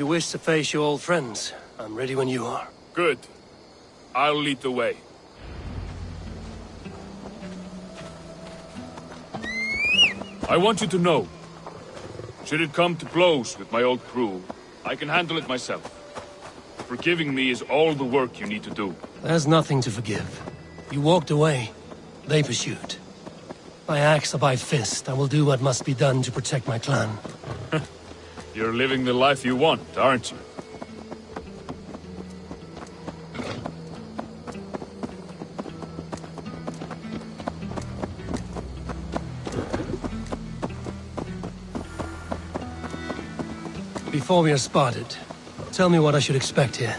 you wish to face your old friends, I'm ready when you are. Good. I'll lead the way. I want you to know, should it come to blows with my old crew, I can handle it myself. Forgiving me is all the work you need to do. There's nothing to forgive. You walked away. They pursued. By axe or by fist, I will do what must be done to protect my clan. You're living the life you want, aren't you? Before we are spotted, tell me what I should expect here.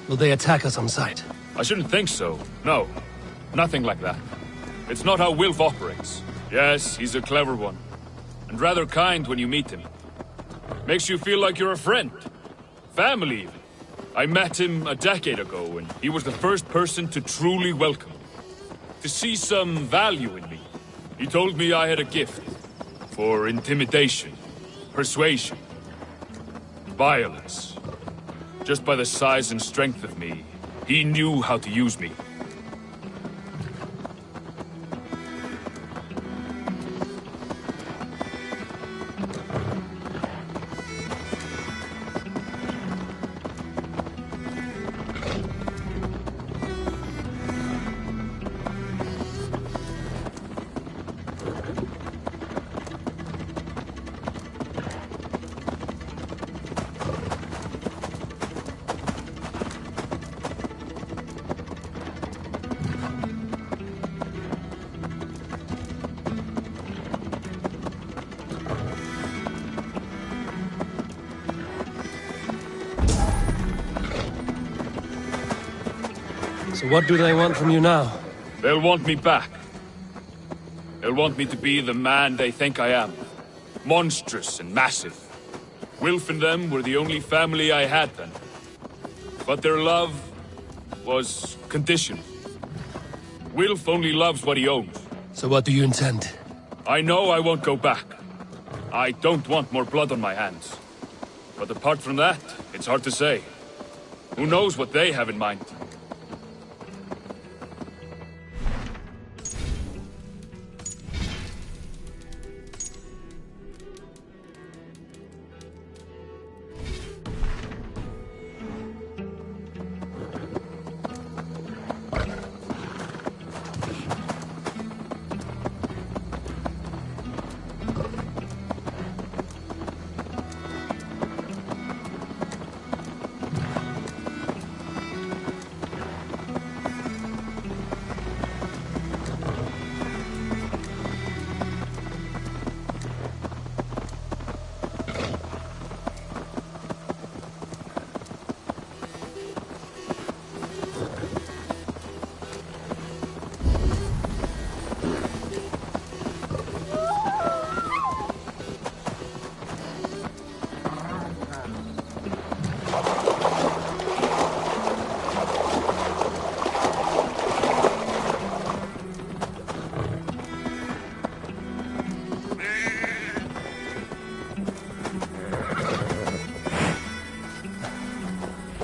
Will they attack us on sight? I shouldn't think so. No. Nothing like that. It's not how Wilf operates. Yes, he's a clever one. And rather kind when you meet him. Makes you feel like you're a friend. Family, even. I met him a decade ago, and he was the first person to truly welcome me. To see some value in me. He told me I had a gift. For intimidation. Persuasion. Violence. Just by the size and strength of me, he knew how to use me. So what do they want from you now? They'll want me back. They'll want me to be the man they think I am. Monstrous and massive. Wilf and them were the only family I had then. But their love was conditional. Wilf only loves what he owns. So what do you intend? I know I won't go back. I don't want more blood on my hands. But apart from that, it's hard to say. Who knows what they have in mind?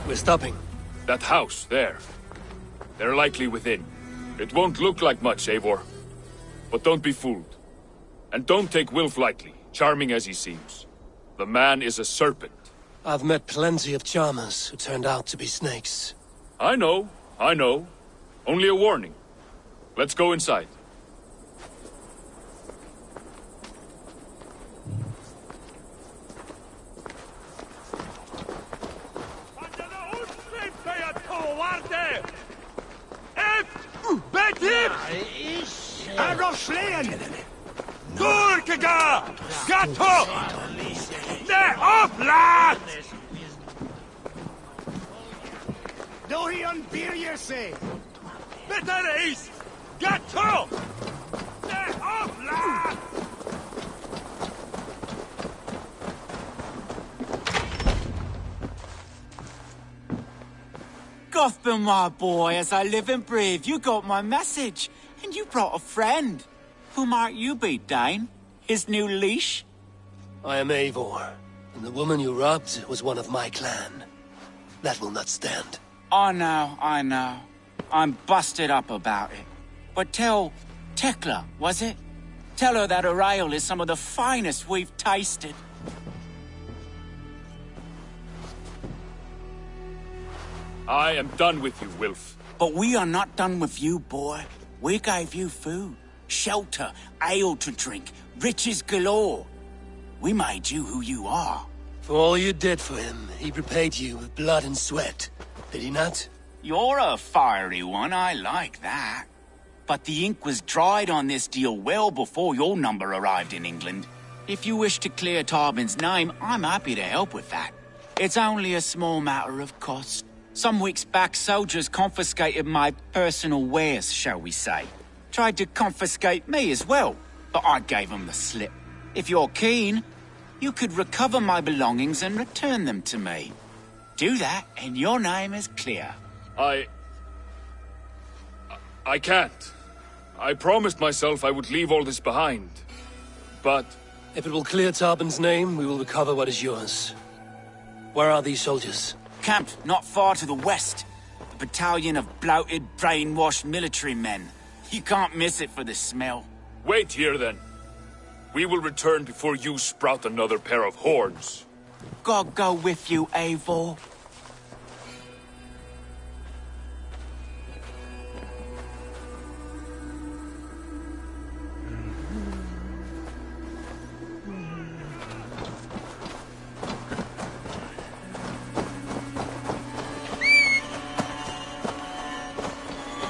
We're stopping. That house, there. They're likely within. It won't look like much, Eivor. But don't be fooled. And don't take Wilf lightly, charming as he seems. The man is a serpent. I've met plenty of charmers who turned out to be snakes. I know. Only a warning. Let's go inside. Turkiga! Gato! Ne oplat! Dohi on bir sig! Better is! Gato! Ne oplat! Gotham, my boy, as I live and breathe, you got my message. And you brought a friend. Who might you be, Dane? His new leash? I am Eivor, And the woman you robbed was one of my clan. That will not stand. I know. I'm busted up about it. But tell Tekla, was it? Tell her that her ale is some of the finest we've tasted. I am done with you, Wilf. But we are not done with you, boy. We gave you food, shelter, ale to drink, riches galore. We made you who you are. For all you did for him, he repaid you with blood and sweat. Did he not? You're a fiery one, I like that. But the ink was dried on this deal well before your number arrived in England. If you wish to clear Tarbin's name, I'm happy to help with that. It's only a small matter of cost. Some weeks back, soldiers confiscated my personal wares, shall we say. Tried to confiscate me as well, but I gave them the slip. If you're keen, you could recover my belongings and return them to me. Do that, and your name is clear. I can't. I promised myself I would leave all this behind. But... If it will clear Tarbin's name, we will recover what is yours. Where are these soldiers? Camped not far to the west. A battalion of bloated, brainwashed military men. You can't miss it for the smell. Wait here, then. We will return before you sprout another pair of horns. God go with you, Eivor.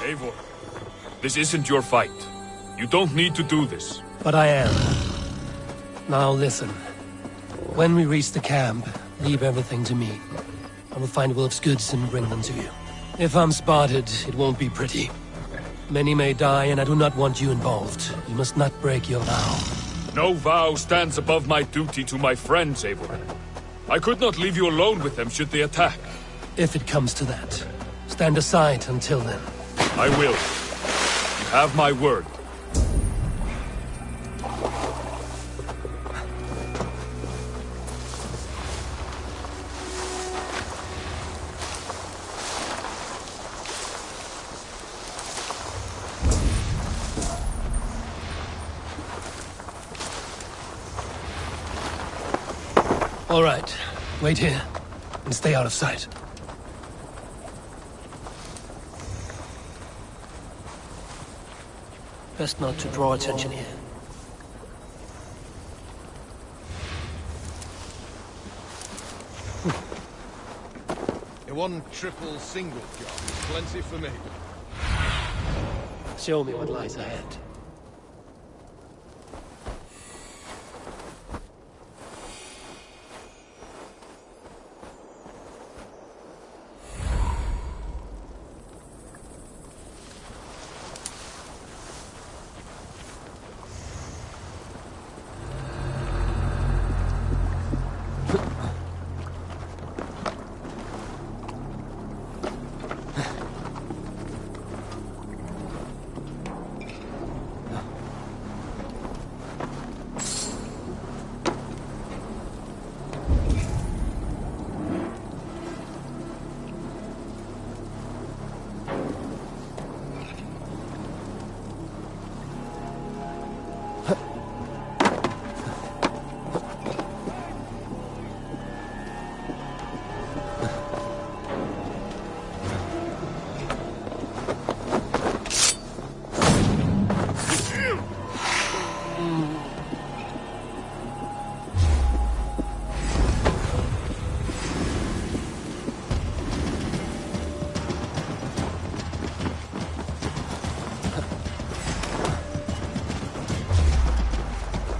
Eivor, this isn't your fight. You don't need to do this. But I am. Now listen. When we reach the camp, leave everything to me. I will find Wilf's goods and bring them to you. If I'm spotted, it won't be pretty. Many may die, and I do not want you involved. You must not break your vow. No vow stands above my duty to my friends, Eivor. I could not leave you alone with them should they attack. If it comes to that, stand aside until then. I will. You have my word. All right. Wait here, and stay out of sight. Best not to draw attention here. A one triple single job is plenty for me. Show me what lies ahead.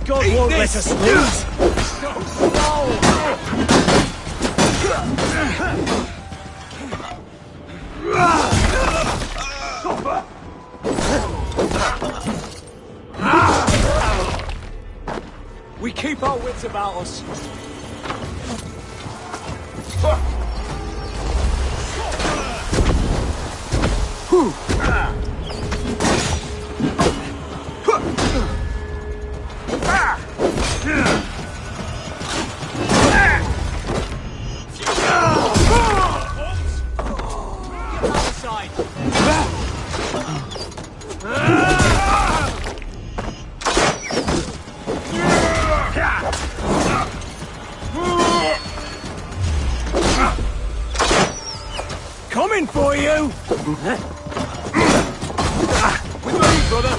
God won't let us lose! We keep our wits about us. for you! With me, brother!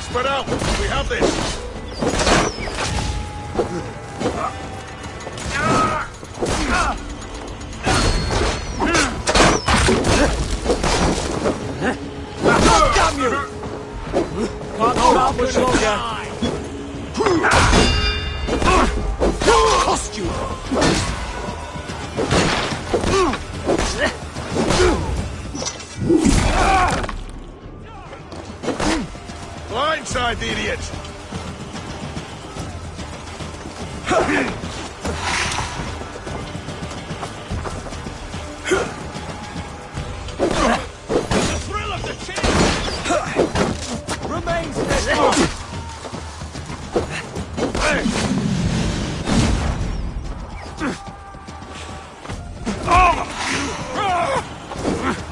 Spread out! We have this! Damn you! Can't hold out much longer. Cost you! Blindside the idiot! The thrill of the chase! Remains steadfast!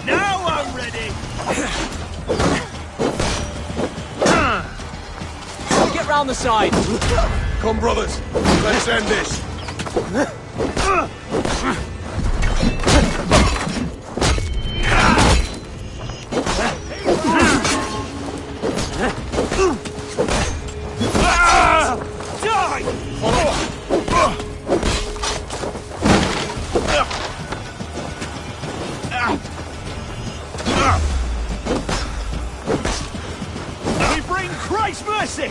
Now I'm ready! Get round the side! Come, brothers, let's end this. We bring Christ's mercy!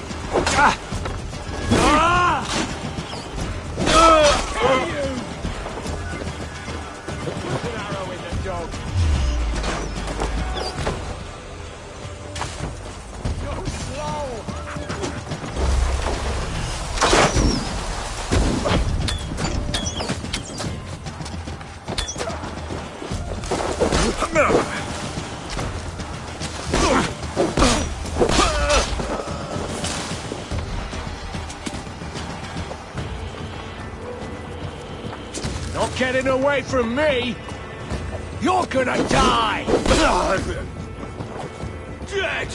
An arrow in the dog. Go slow! Not getting away from me! You're gonna die! Dead!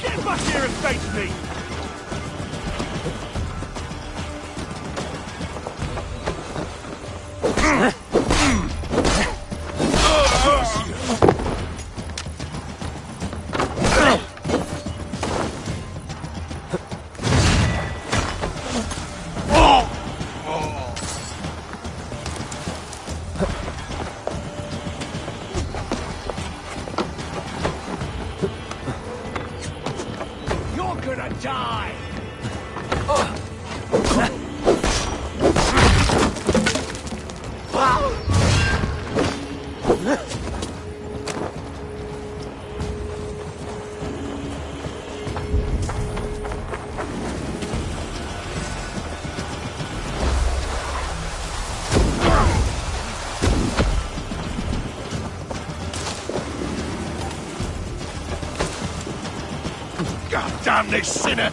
Get back here and face me! You're gonna die! God damn this sinner!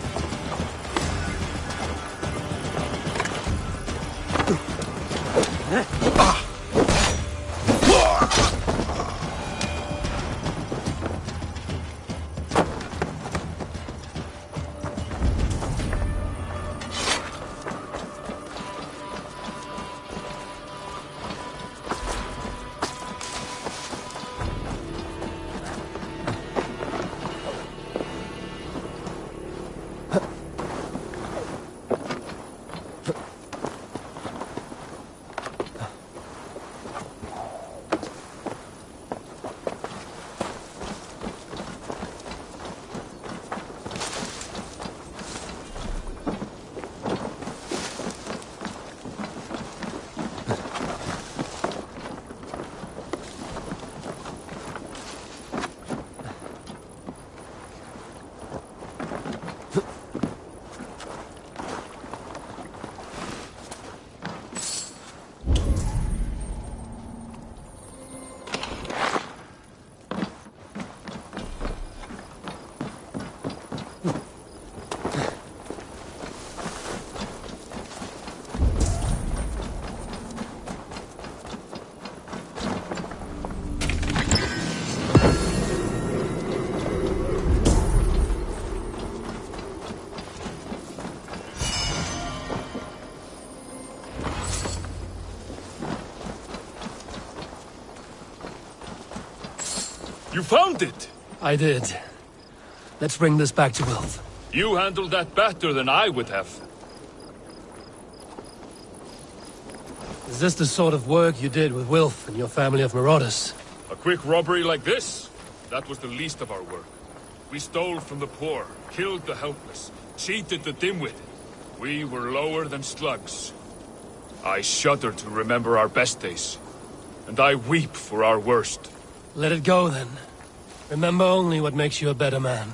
You found it! I did. Let's bring this back to Wilf. You handled that better than I would have. Is this the sort of work you did with Wilf and your family of marauders? A quick robbery like this? That was the least of our work. We stole from the poor, killed the helpless, cheated the dimwit. We were lower than slugs. I shudder to remember our best days. And I weep for our worst. Let it go, then. Remember only what makes you a better man.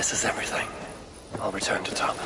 This is everything. I'll return to Top.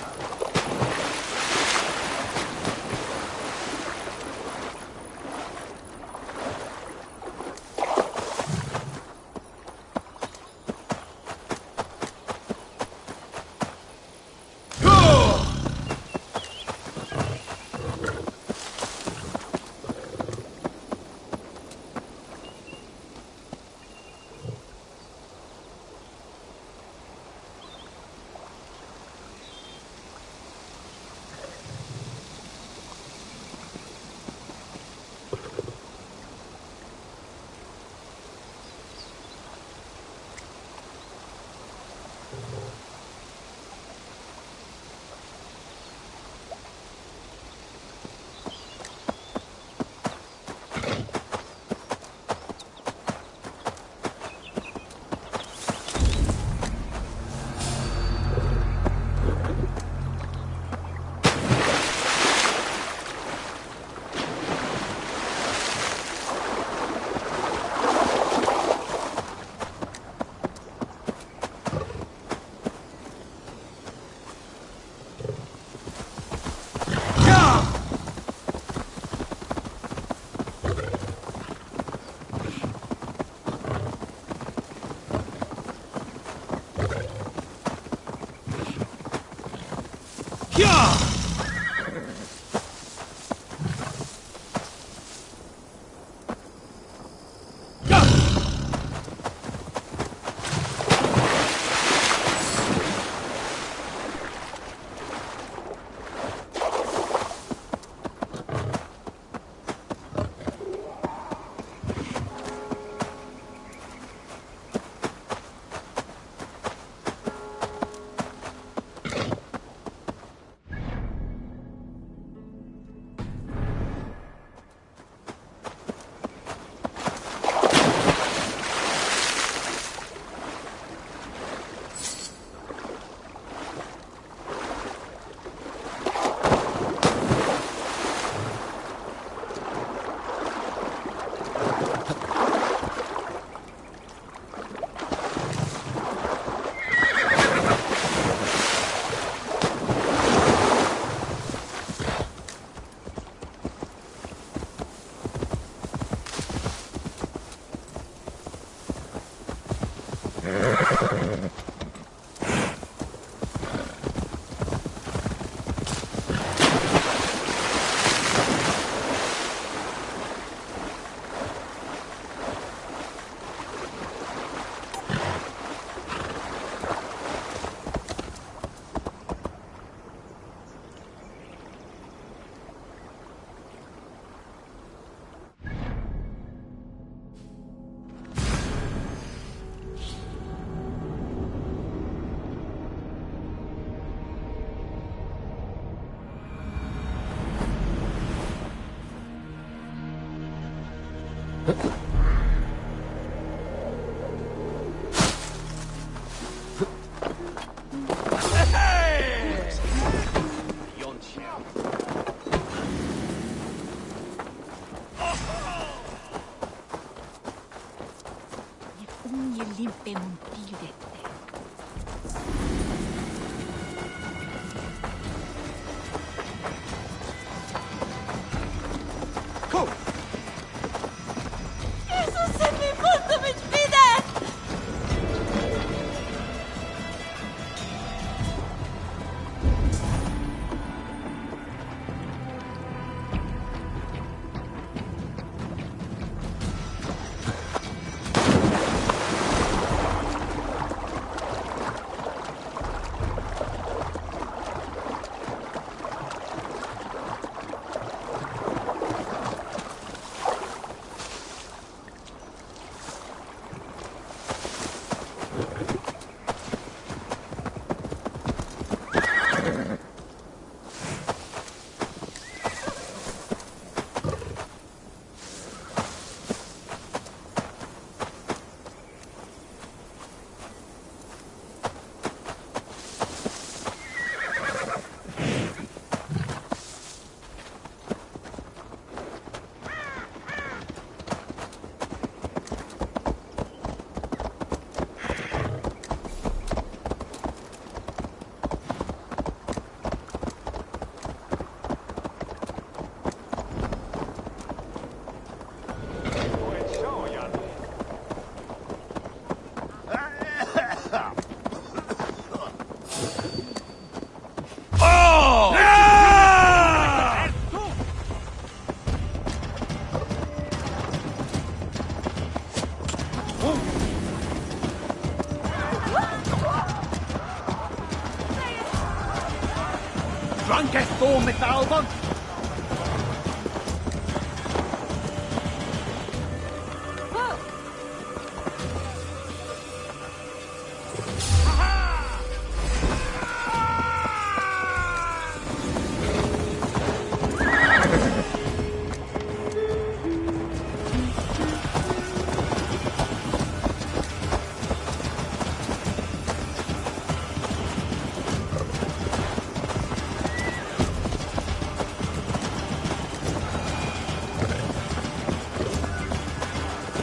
drunkest Thorn Methalbon?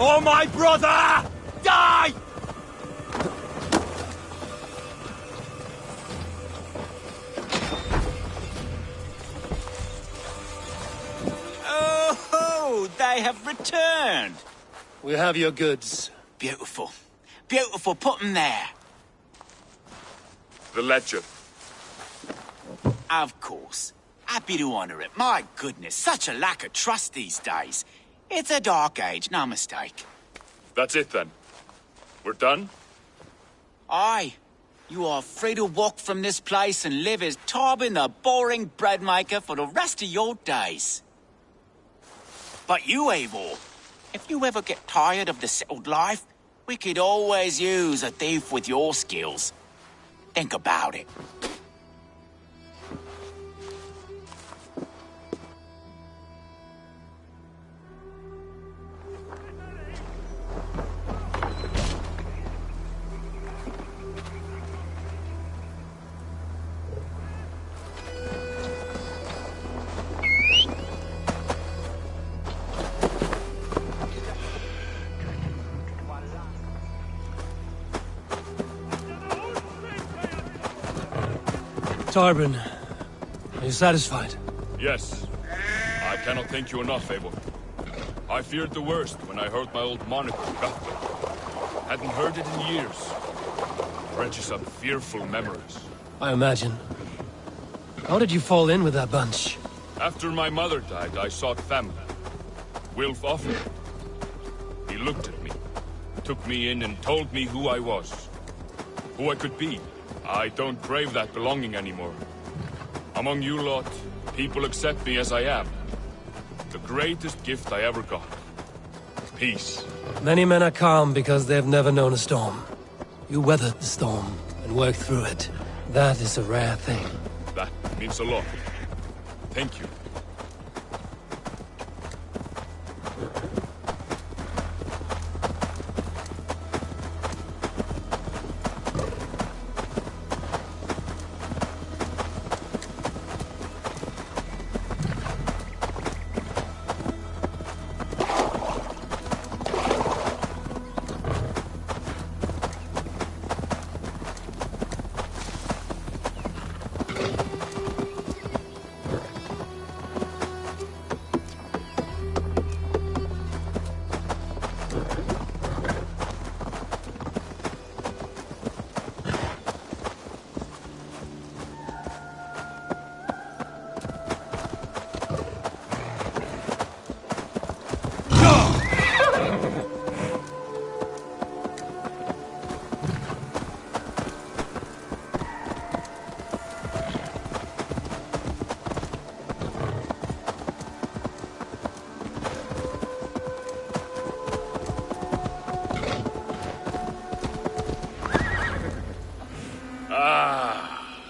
Oh, my brother! Die! Oh, they have returned. We have your goods. Beautiful. Beautiful. Put them there. The ledger. Of course. Happy to honor it. My goodness, such a lack of trust these days. It's a dark age, no mistake. That's it then. We're done? Aye. You are free to walk from this place and live as Tarbin the boring bread maker for the rest of your days. But you, Eivor, if you ever get tired of the settled life, we could always use a thief with your skills. Think about it. Tarbin, are you satisfied? Yes. I cannot thank you enough, Eivor. I feared the worst when I heard my old moniker, Guthrum. Hadn't heard it in years. Dredges up fearful memories. I imagine. How did you fall in with that bunch? After my mother died, I sought family. Wilf offered it. He looked at me, took me in and told me who I was. Who I could be. I don't crave that belonging anymore. Among you lot, people accept me as I am. The greatest gift I ever got. Peace. Many men are calm because they've never known a storm. You weathered the storm and worked through it. That is a rare thing. That means a lot. Thank you.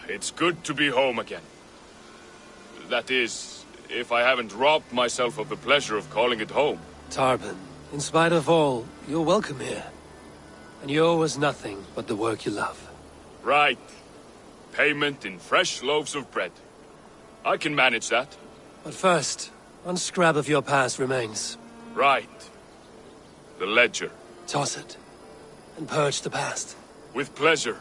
It's good to be home again. That is, if I haven't robbed myself of the pleasure of calling it home. Tarbin, in spite of all, you're welcome here. And you owe us nothing but the work you love. Right. Payment in fresh loaves of bread. I can manage that. But first, one scrap of your past remains. Right. The ledger. Toss it, and purge the past. With pleasure.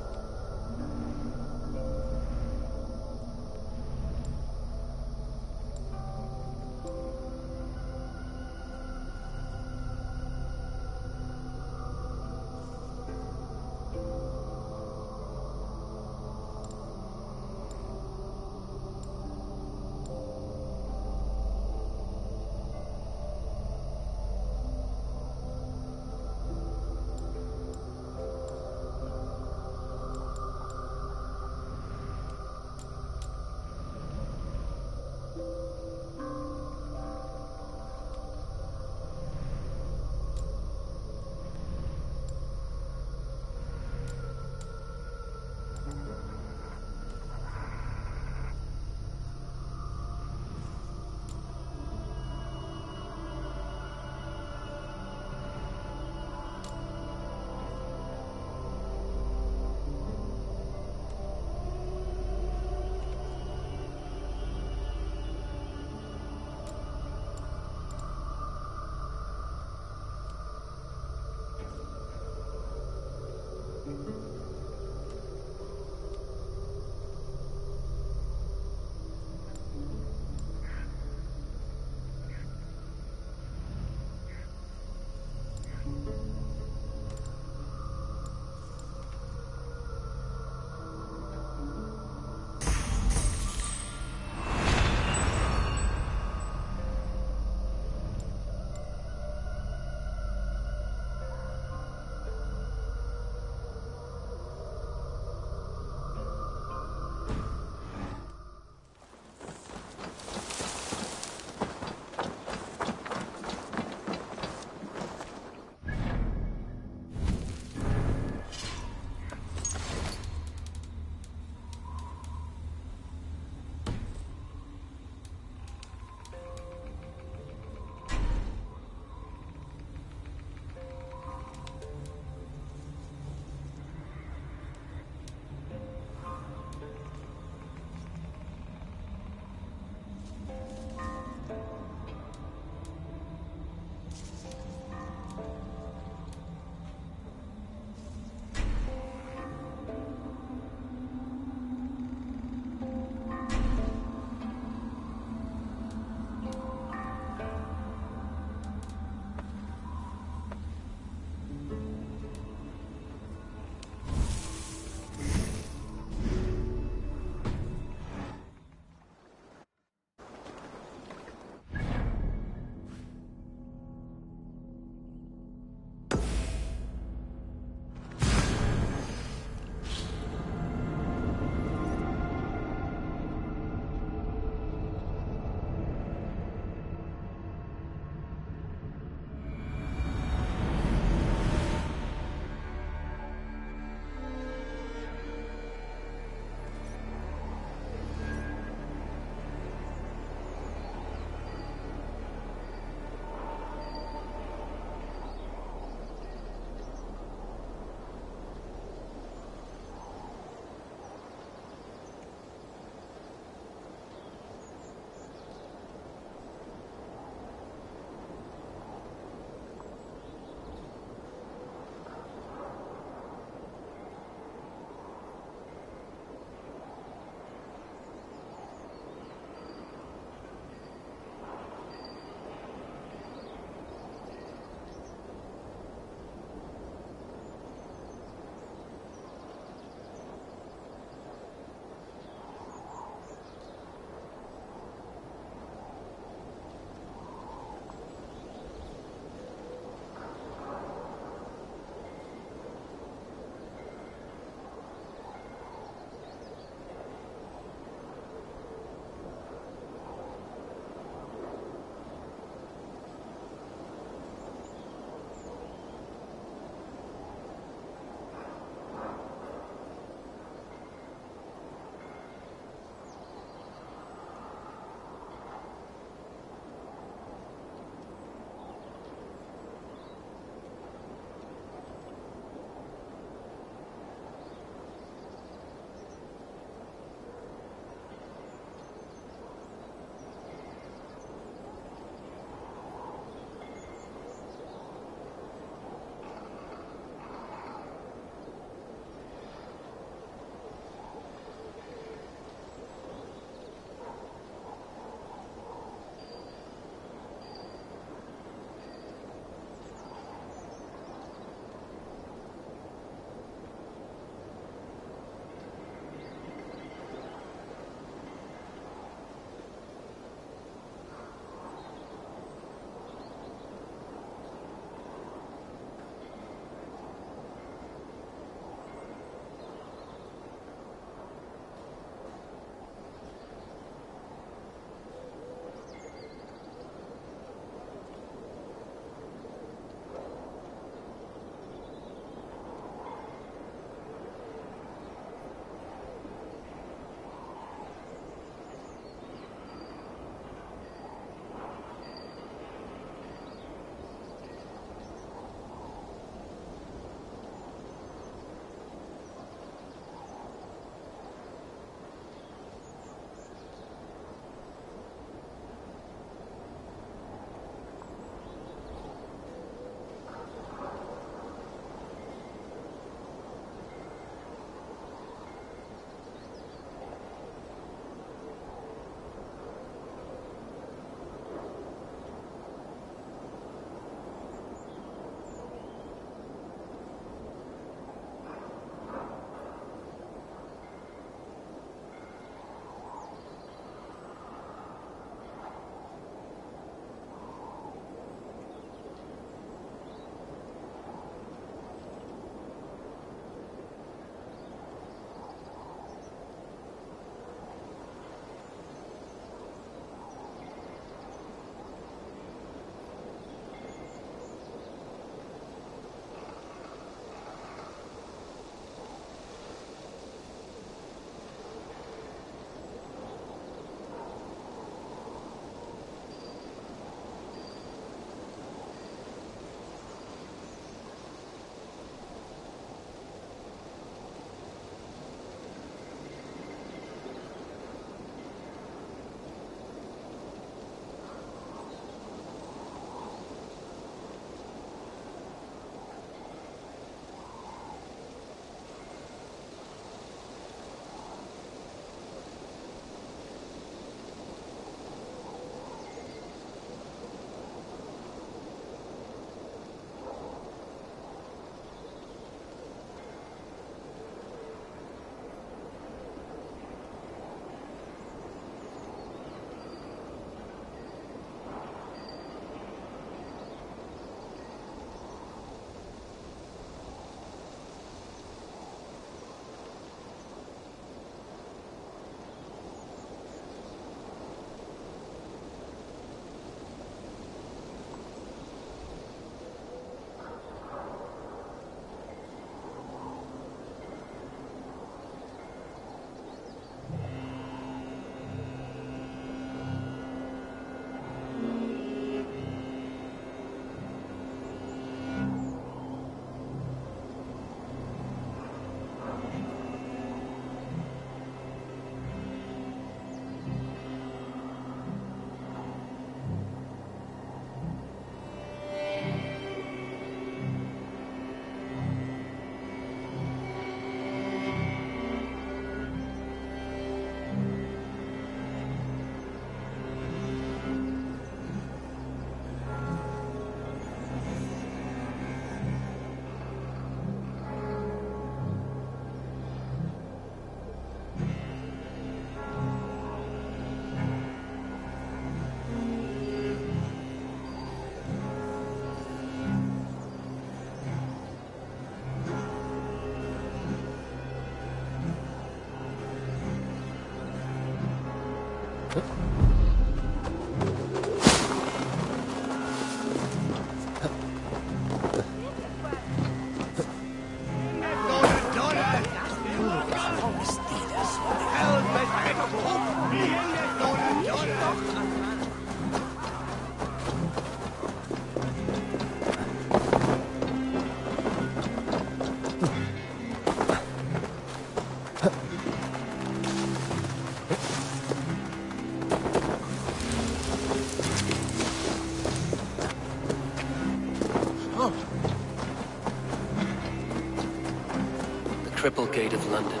The Triple Gate of London.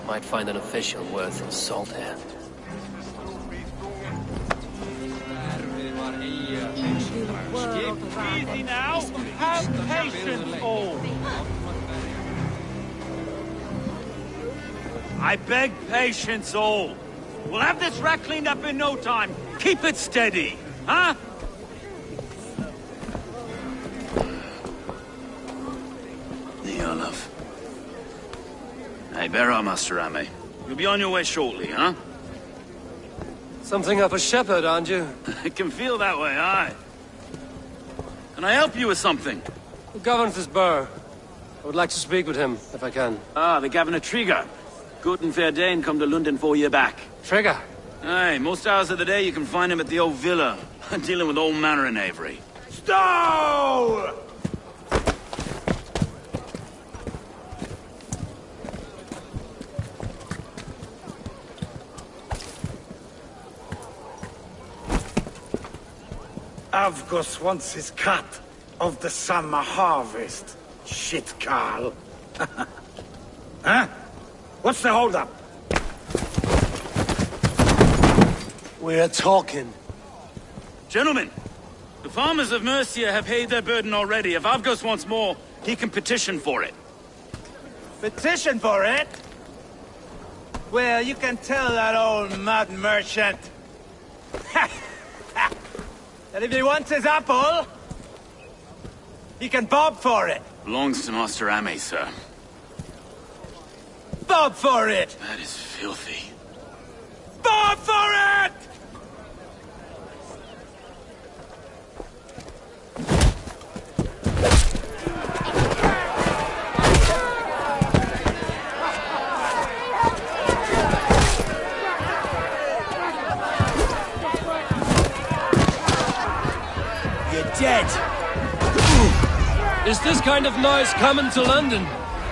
Might find an official worth his salt here. Easy now. Have patience, all. I beg patience, all. We'll have this rat cleaned up in no time. Keep it steady, huh? Neolov. Hey, bear up, Master Ame. You'll be on your way shortly, huh? Something of a shepherd, aren't you? It can feel that way, aye. Can I help you with something? Who governs this burr? I would like to speak with him, if I can. Ah, the Governor Trigger. Good and fair Dane come to London 4 year back. Trigger! Aye, most hours of the day you can find him at the old villa, dealing with all manner in Avery. Stow! Avgos wants his cut of the summer harvest. Shit, Carl. Huh? What's the holdup? We're talking. Gentlemen, the farmers of Mercia have paid their burden already. If Avgos wants more, he can petition for it. Petition for it? Well, you can tell that old mud merchant. And if he wants his apple, he can bob for it. Belongs to Master Ame, sir. Bob for it! That is filthy. Bob for it! Dead. Is this kind of noise coming to London?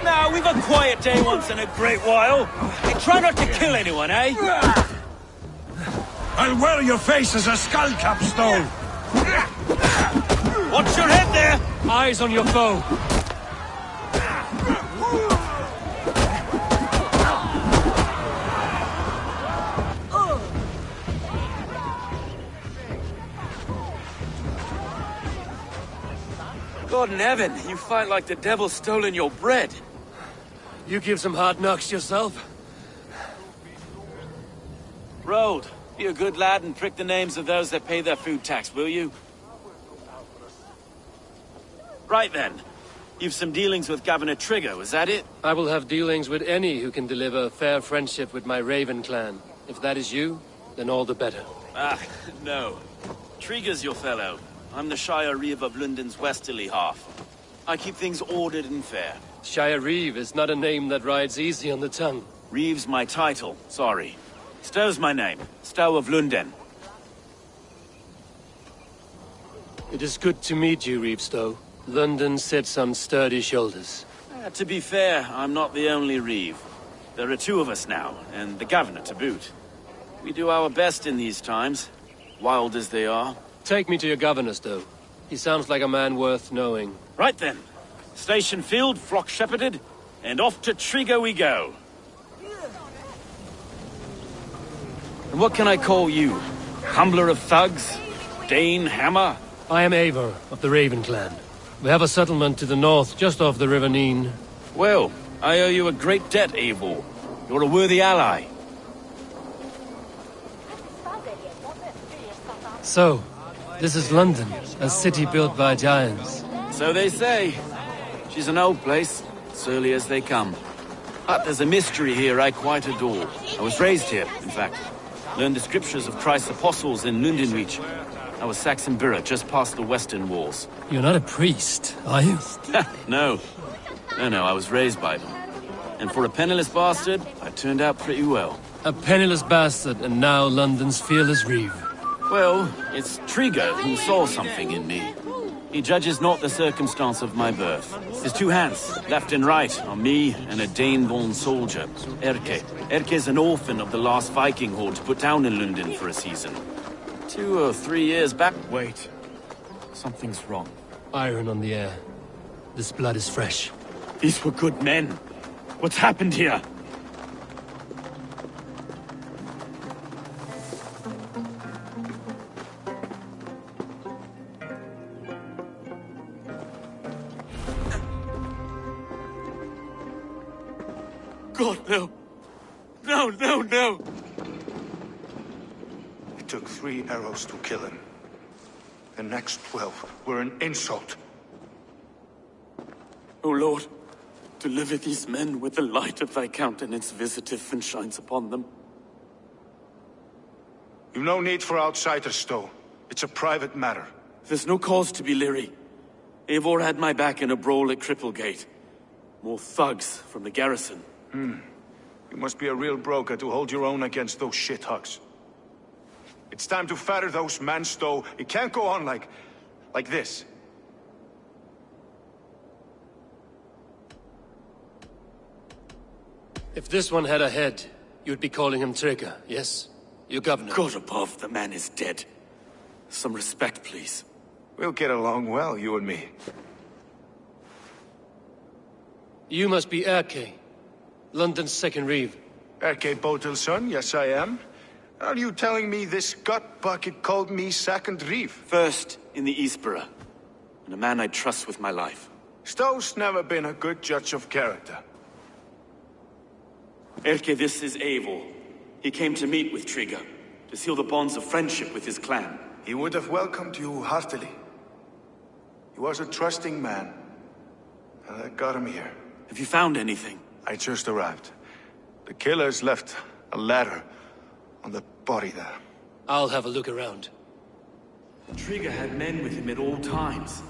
Now, we've a quiet day once in a great while. And try not to kill anyone, eh? I'll wear your face as a skull capstone. Watch your head there! Eyes on your foe. God in heaven, you fight like the devil stolen your bread. You give some hard knocks yourself. Road, be a good lad and prick the names of those that pay their food tax, will you? Right then. You've some dealings with Governor Trigger, was that it? I will have dealings with any who can deliver a fair friendship with my Raven clan. If that is you, then all the better. Ah, no. Trigger's your fellow. I'm the Shire Reeve of London's westerly half. I keep things ordered and fair. Shire Reeve is not a name that rides easy on the tongue. Reeve's my title, sorry. Stow's my name. Stow of London. It is good to meet you, Reevestow. London sits on sturdy shoulders. To be fair, I'm not the only Reeve. There are two of us now, and the Governor to boot. We do our best in these times, wild as they are. Take me to your governor, Stow. He sounds like a man worth knowing. Right then. Station filled, flock shepherded, and off to Trigger we go. And what can I call you? Humbler of thugs? Dane Hammer? I am Eivor of the Raven clan. We have a settlement to the north, just off the River Neen. Well, I owe you a great debt, Eivor. You're a worthy ally. So, this is London, a city built by giants. So they say. She's an old place, surly as they come. But there's a mystery here I quite adore. I was raised here, in fact. Learned the scriptures of Christ's apostles in Lundenreach. I was Saxon Borough, just past the western walls. You're not a priest, are you? No. No, I was raised by them. And for a penniless bastard, I turned out pretty well. A penniless bastard, and now London's fearless Reeve. Well, it's Trigger who saw something in me. He judges not the circumstance of my birth. His two hands, left and right, are me and a Dane-born soldier, Erke. Erke's an orphan of the last Viking horde put down in London for a season. 2 or 3 years back. Wait. Something's wrong. Iron on the air. This blood is fresh. These were good men. What's happened here? God, no. No, no, no! It took 3 arrows to kill him. The next 12 were an insult. O Lord, deliver these men with the light of thy countenance visitive and shines upon them. You've no need for outsiders, Stowe. It's a private matter. There's no cause to be leery. Eivor had my back in a brawl at Cripplegate. More thugs from the garrison. You must be a real broker to hold your own against those shithugs. It's time to fetter those men, Stowe. It can't go on like this. If this one had a head, you'd be calling him Trigger, yes? Your governor. God above, the man is dead. Some respect, please. We'll get along well, you and me. You must be Erke, London's second reeve. Erke Botel's son, yes I am. Are you telling me this gut bucket called me second reeve? First in the Eastborough, and a man I trust with my life. Stowe's never been a good judge of character. Erke, this is Eivor. He came to meet with Trigger, to seal the bonds of friendship with his clan. He would have welcomed you heartily. He was a trusting man, and I got him here. Have you found anything? I just arrived. The killers left a letter on the body there. I'll have a look around. Trigger had men with him at all times.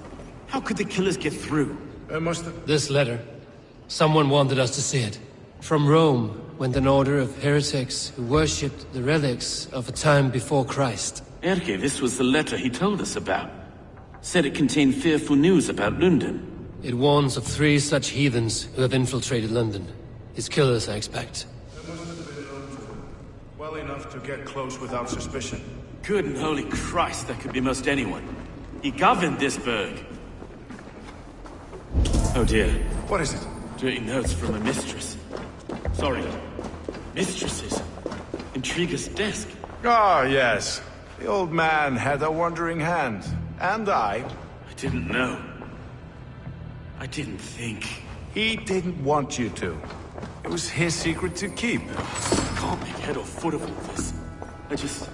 How could the killers get through? I must have... This letter. Someone wanted us to see it. From Rome went an order of heretics who worshipped the relics of a time before Christ. Erke, this was the letter he told us about. Said it contained fearful news about London. It warns of 3 such heathens who have infiltrated London. His killers, I expect. Well enough to get close without suspicion. Good and holy Christ, that could be most anyone. He governed this burg. Oh dear. What is it? Dirty notes from a mistress. Sorry. Mistresses. In Trigger's desk. Ah, yes. The old man had a wandering hand. And I didn't know. I didn't think. He didn't want you to. It was his secret to keep. I can't make head or foot of all this. I just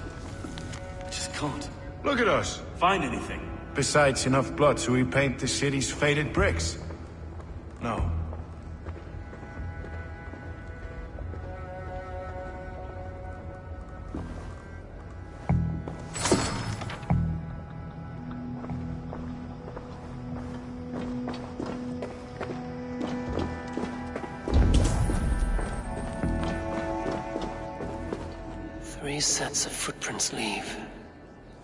can't. Look at us. Find anything. Besides enough blood so we paint the city's faded bricks. No. Three sets of footprints leave.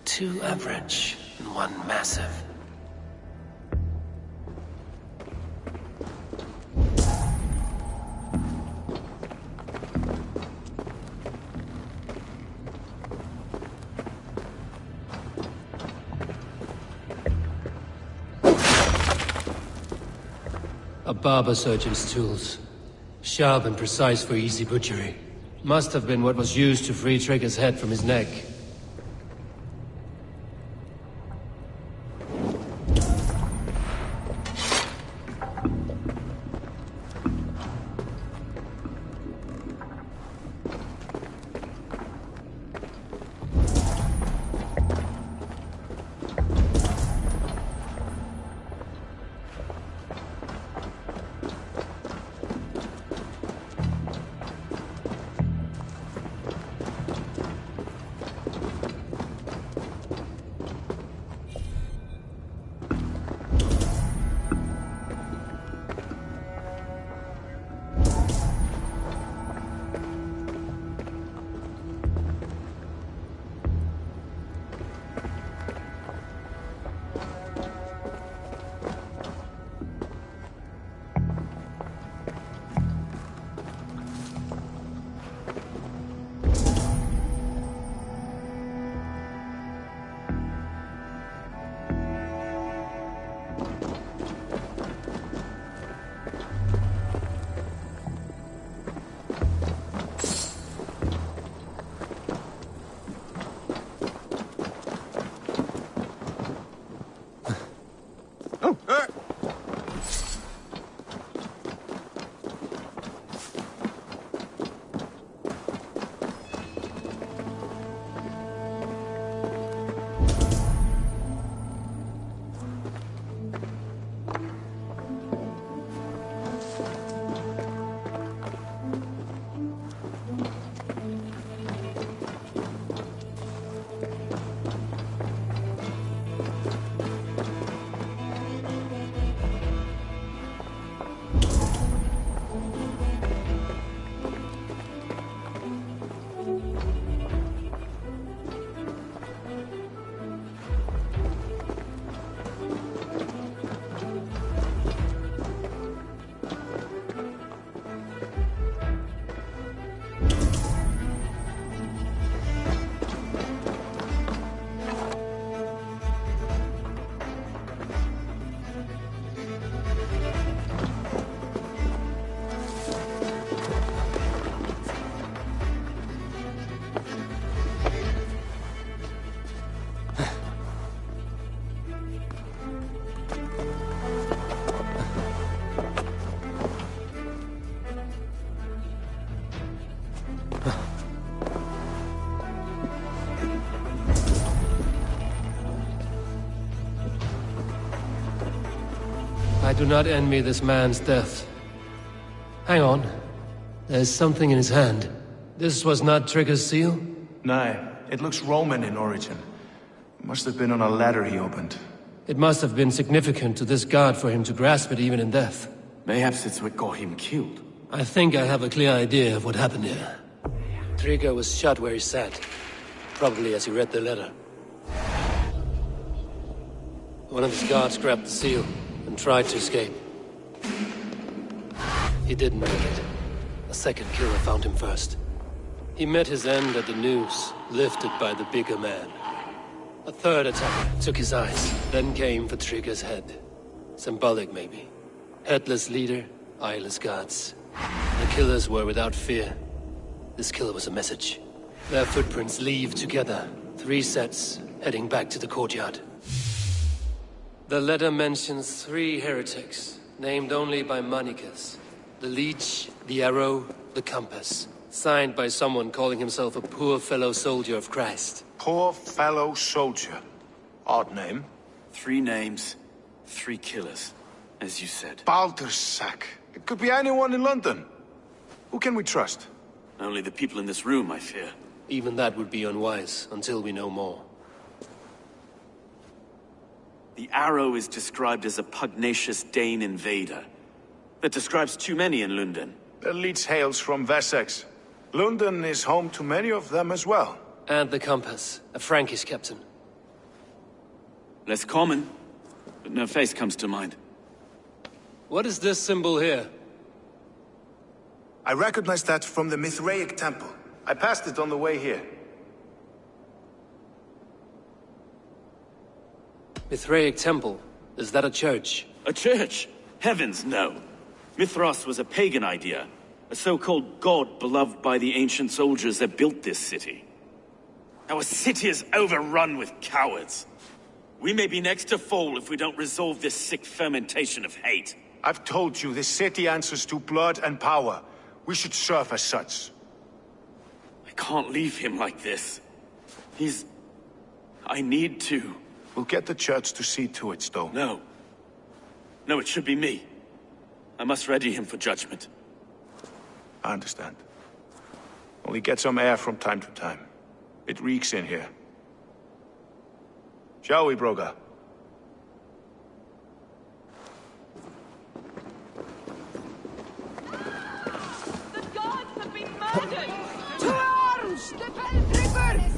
2 average and 1 massive. A barber surgeon's tools. Sharp and precise for easy butchery. Must have been what was used to free Trigger's head from his neck. I do not envy this man's death. Hang on. There's something in his hand. This was not Trigger's seal? Nah, it looks Roman in origin. Must have been on a ladder he opened. It must have been significant to this god for him to grasp it even in death. Mayhaps it's what got him killed. I think I have a clear idea of what happened here. Trigger was shot where he sat. Probably as he read the letter. One of his guards grabbed the seal and tried to escape. He didn't make it. A second killer found him first. He met his end at the noose, lifted by the bigger man. A third attacker took his eyes, then came for Trigger's head. Symbolic, maybe. Headless leader, eyeless guards. The killers were without fear. This killer was a message. Their footprints leave together. 3 sets, heading back to the courtyard. The letter mentions 3 heretics, named only by Manicus. The Leech, the Arrow, the Compass. Signed by someone calling himself a poor fellow soldier of Christ. Poor fellow soldier. Odd name. 3 names, 3 killers, as you said. Baldersack. It could be anyone in London. Who can we trust? Only the people in this room, I fear. Even that would be unwise, until we know more. The Arrow is described as a pugnacious Dane invader. That describes too many in London. The Leech hails from Wessex. London is home to many of them as well. And the Compass, a Frankish captain. Less common, but no face comes to mind. What is this symbol here? I recognize that from the Mithraic temple. I passed it on the way here. Mithraic temple? Is that a church? A church? Heavens, no. Mithras was a pagan idea. A so-called god beloved by the ancient soldiers that built this city. Our city is overrun with cowards. We may be next to fall if we don't resolve this sick fermentation of hate. I've told you, this city answers to blood and power. We should serve as such. I can't leave him like this. I need to. We'll get the church to see to it, Stowe. No. No, it should be me. I must ready him for judgment. I understand. Only get some air from time to time. It reeks in here. Shall we, Broga? The gods have been murdered! To arms! The Peltrippers!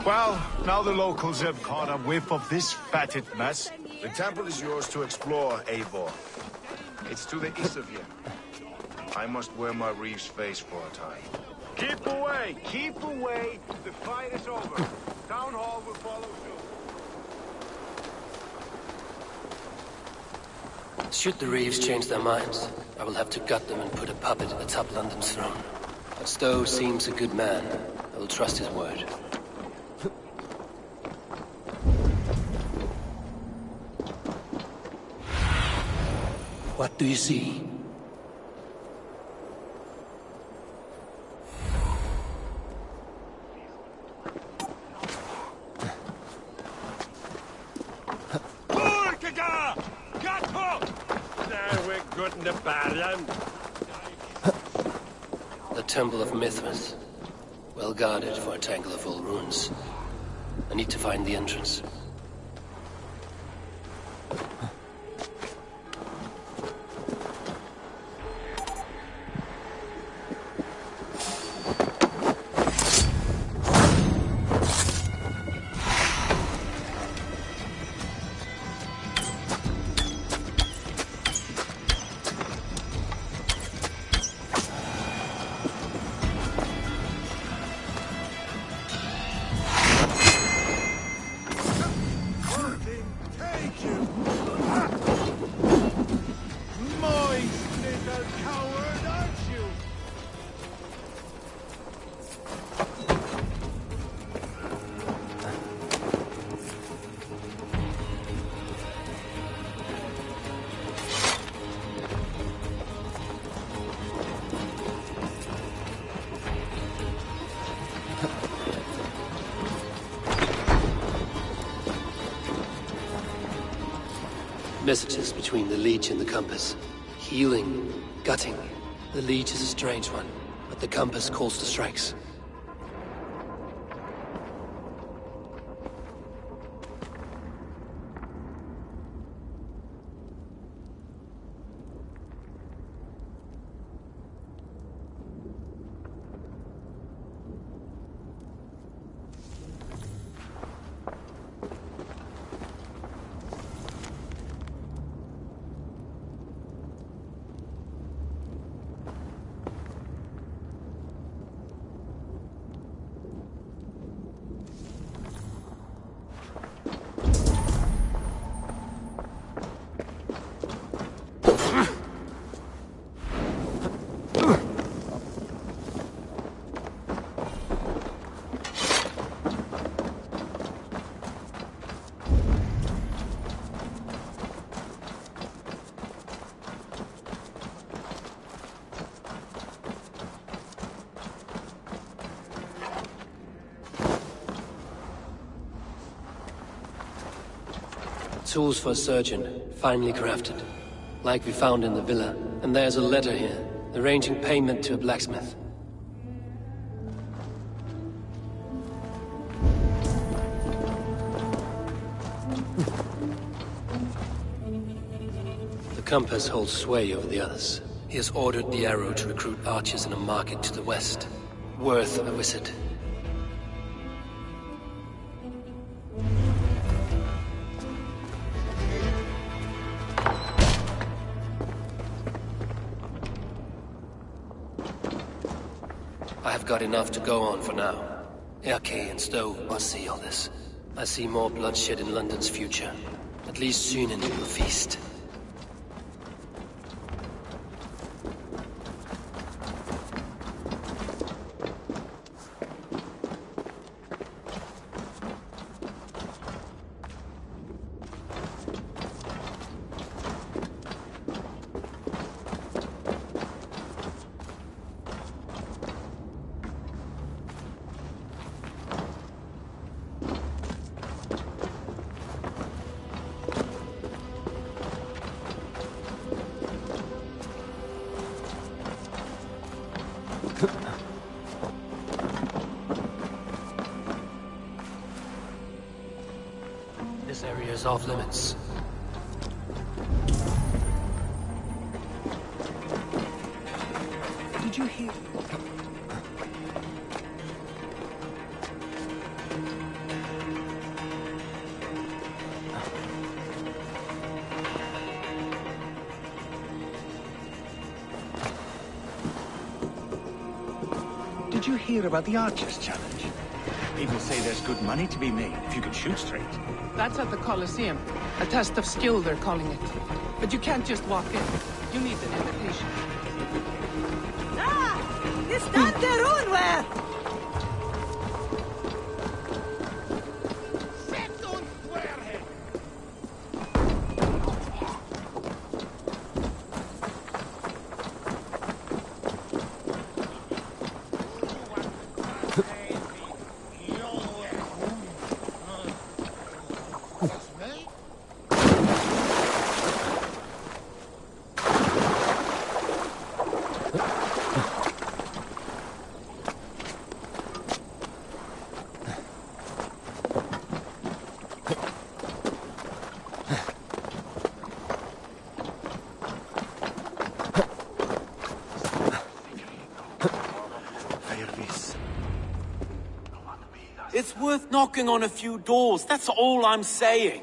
Well, now the locals have caught a whiff of this fatted mess. The temple is yours to explore, Eivor. It's to the east of here. I must wear my Reeve's face for a time. Keep away! Keep away! The fight is over. Town Hall will follow soon. Should the Reeves change their minds, I will have to gut them and put a puppet atop London's throne. But Stowe seems a good man. I will trust his word. What do you see? The Temple of Mithras. Well guarded for a tangle of old ruins. I need to find the entrance. Messages between the leech and the compass. Healing, gutting. The leech is a strange one, but the compass calls to strikes. Tools for a surgeon, finely crafted. Like we found in the villa. And there's a letter here, arranging payment to a blacksmith. The compass holds sway over the others. He has ordered the arrow to recruit archers in a market to the west. Worth a visit. I've got enough to go on for now. Erke and Stowe must see all this. I see more bloodshed in London's future. At least soon it will feast. This area is off limits. Did you hear? Did you hear about the Archers Challenge? People say there's good money to be made if you can shoot straight. That's at the Colosseum. A test of skill, they're calling it. But you can't just walk in. You need an invitation. Ah! Det stannar unware! It's worth knocking on a few doors, that's all I'm saying.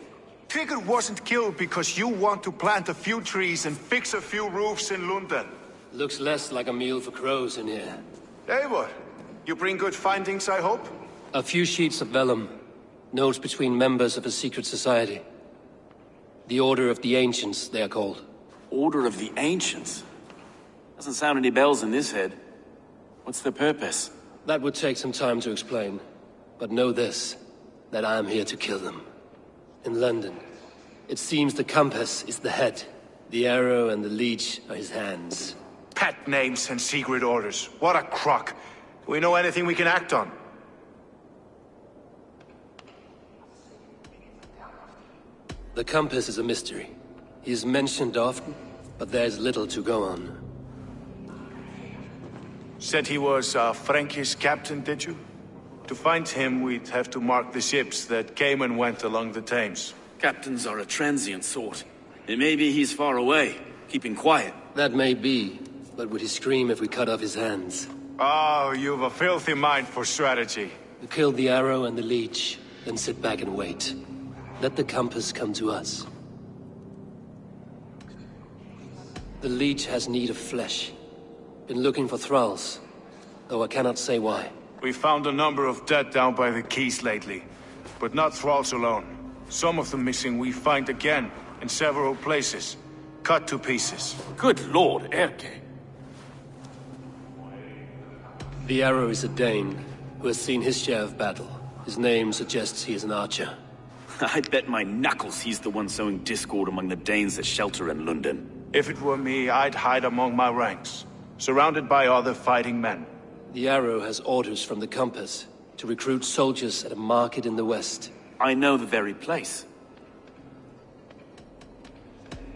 Tigger wasn't killed because you want to plant a few trees and fix a few roofs in London. Looks less like a meal for crows in here. Eivor, you bring good findings, I hope? A few sheets of vellum. Notes between members of a secret society. The Order of the Ancients, they are called. Order of the Ancients? Doesn't sound any bells in this head. What's the purpose? That would take some time to explain. But know this, that I am here to kill them. In London, it seems the compass is the head. The arrow and the leech are his hands. Pet names and secret orders. What a crock. Do we know anything we can act on? The compass is a mystery. He is mentioned often, but there's little to go on. Said he was a Frankish captain, did you? To find him, we'd have to mark the ships that came and went along the Thames. Captains are a transient sort. It may be he's far away, keeping quiet. That may be, but would he scream if we cut off his hands? Oh, you've a filthy mind for strategy. We kill the arrow and the leech, then sit back and wait. Let the compass come to us. The leech has need of flesh. Been looking for thralls, though I cannot say why. We found a number of dead down by the quays lately, but not thralls alone. Some of the missing we find again, in several places, cut to pieces. Good lord, Erke. The arrow is a Dane, who has seen his share of battle. His name suggests he is an archer. I bet my knuckles he's the one sowing discord among the Danes that shelter in London. If it were me, I'd hide among my ranks, surrounded by other fighting men. The arrow has orders from the compass to recruit soldiers at a market in the west. I know the very place.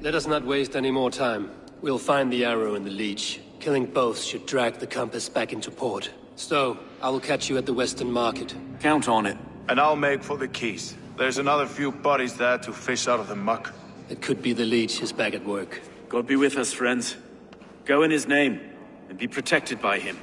Let us not waste any more time. We'll find the arrow and the leech. Killing both should drag the compass back into port. So, I will catch you at the western market. Count on it. And I'll make for the quays. There's another few bodies there to fish out of the muck. It could be the leech is back at work. God be with us, friends. Go in his name, and be protected by him.